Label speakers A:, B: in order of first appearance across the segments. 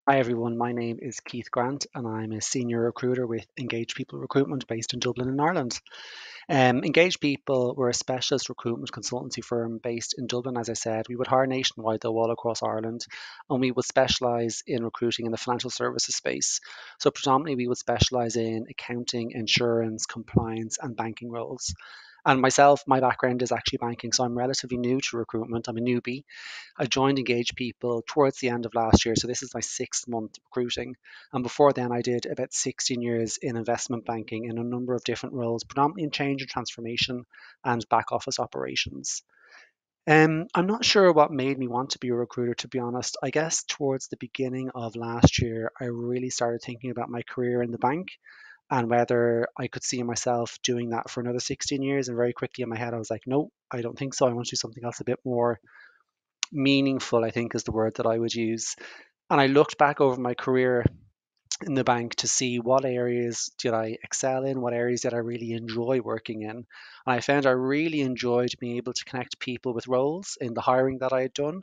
A: Hi everyone, my name is Keith Grant and I'm a senior recruiter with Engage People Recruitment based in Dublin in Ireland. Engage People, we're a specialist recruitment consultancy firm based in Dublin, as I said. We would hire nationwide though all across Ireland and we would specialise in recruiting in the financial services space. So predominantly we would specialise in accounting, insurance, compliance and banking roles. And myself, my background is actually banking, so I'm relatively new to recruitment. I'm a newbie. I joined Engage People towards the end of last year, so this is my 6th month recruiting. And before then, I did about 16 years in investment banking in a number of different roles, predominantly in change and transformation and back office operations. I'm not sure what made me want to be a recruiter, to be honest. I guess towards the beginning of last year, I really started thinking about my career in the bank and whether I could see myself doing that for another 16 years. And very quickly in my head, I was like, no, I don't think so. I want to do something else a bit more meaningful, I think is the word that I would use. And I looked back over my career in the bank to see what areas did I excel in, what areas did I really enjoy working in. And I found I really enjoyed being able to connect people with roles in the hiring that I had done.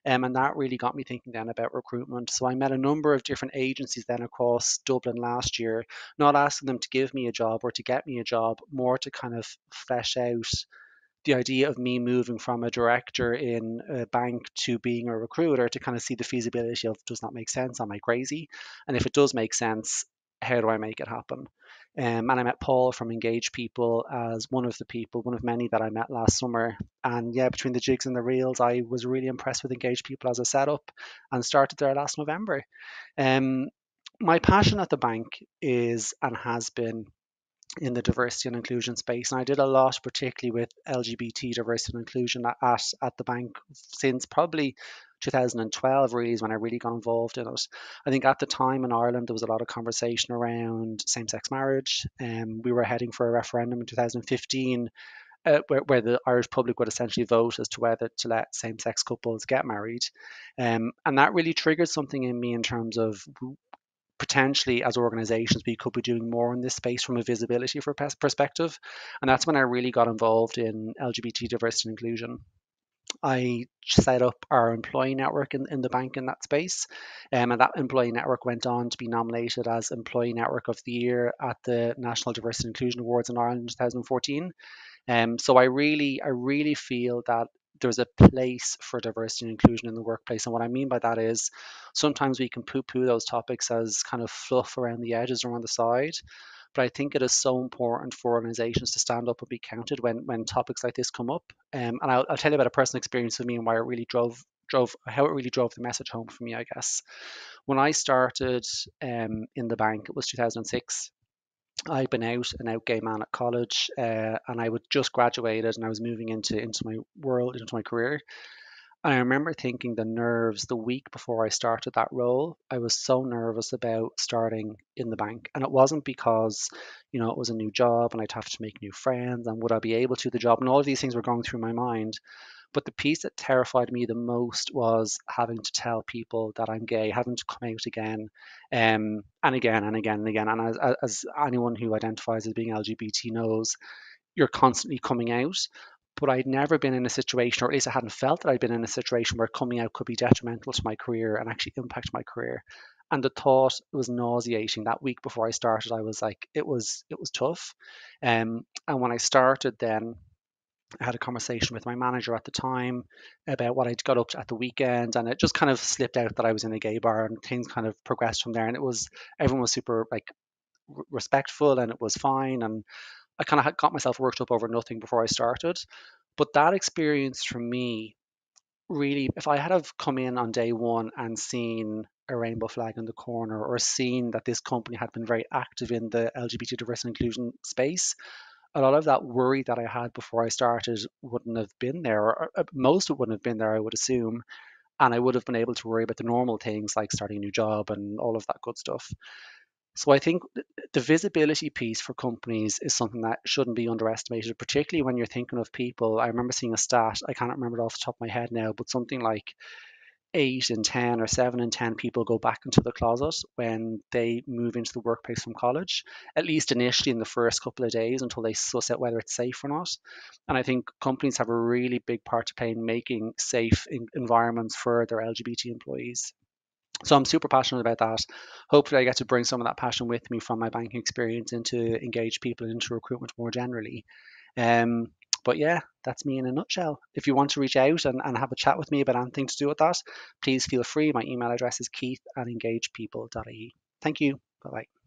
A: And that really got me thinking then about recruitment. So I met a number of different agencies then across Dublin last year, not asking them to give me a job or to get me a job, more to kind of flesh out the idea of me moving from a director in a bank to being a recruiter to kind of see the feasibility of, does that make sense? Am I crazy? And if it does make sense, how do I make it happen? And I met Paul from Engage People as one of the people, one of many that I met last summer. And yeah, between the jigs and the reels, I was really impressed with Engage People as a setup and started there last November. Um, my passion at the bank is and has been in the diversity and inclusion space. And I did a lot, particularly with LGBT diversity and inclusion at the bank since probably 2012 really is when I really got involved in it. I think at the time in Ireland there was a lot of conversation around same-sex marriage. We were heading for a referendum in 2015 where the Irish public would essentially vote as to whether to let same-sex couples get married. And that really triggered something in me in terms of potentially as organizations we could be doing more in this space from a visibility for perspective, and that's when I really got involved in LGBT diversity and inclusion. I set up our employee network in the bank in that space, and that employee network went on to be nominated as Employee Network of the Year at the National Diversity and Inclusion Awards in Ireland in 2014. So I really feel that there's a place for diversity and inclusion in the workplace. And what I mean by that is sometimes we can poo-poo those topics as kind of fluff around the edges or on the side. But I think it is so important for organizations to stand up and be counted when topics like this come up. And I'll tell you about a personal experience with me and why it really drove how it really drove the message home for me, I guess. When I started in the bank, it was 2006. I'd been out gay man at college, and I would just graduated, and I was moving into my world, into my career. And I remember thinking the nerves the week before I started that role. I was so nervous about starting in the bank, and it wasn't because, it was a new job and I'd have to make new friends, and would I be able to do the job, and all of these things were going through my mind. But the piece that terrified me the most was having to tell people that I'm gay, having to come out again, and again and again and again. And as anyone who identifies as being LGBT knows, you're constantly coming out. But I'd never been in a situation, or at least I hadn't felt that I'd been in a situation where coming out could be detrimental to my career and actually impact my career. And the thought was nauseating. That week before I started, I was like, it was tough. And when I started, then I had a conversation with my manager at the time about what I'd got up to at the weekend, and it just kind of slipped out that I was in a gay bar, and things kind of progressed from there. And everyone was super like respectful, and it was fine. And I kind of had got myself worked up over nothing before I started. But that experience for me really, if I had have come in on day one and seen a rainbow flag in the corner or seen that this company had been very active in the LGBT diversity and inclusion space, a lot of that worry that I had before I started wouldn't have been there, or most of it wouldn't have been there, I would assume. And I would have been able to worry about the normal things like starting a new job and all of that good stuff. So I think the visibility piece for companies is something that shouldn't be underestimated, particularly when you're thinking of people. I remember seeing a stat, I can't remember it off the top of my head now, but something like 8 in 10 or 7 in 10 people go back into the closet when they move into the workplace from college, at least initially in the first couple of days until they suss out whether it's safe or not. And I think companies have a really big part to play in making safe environments for their LGBT employees. So I'm super passionate about that. Hopefully, I get to bring some of that passion with me from my banking experience into engage people into recruitment more generally. Um, but yeah, that's me in a nutshell. If you want to reach out and have a chat with me about anything to do with that, please feel free. My email address is keith@engagepeople.ie. Thank you. Bye bye.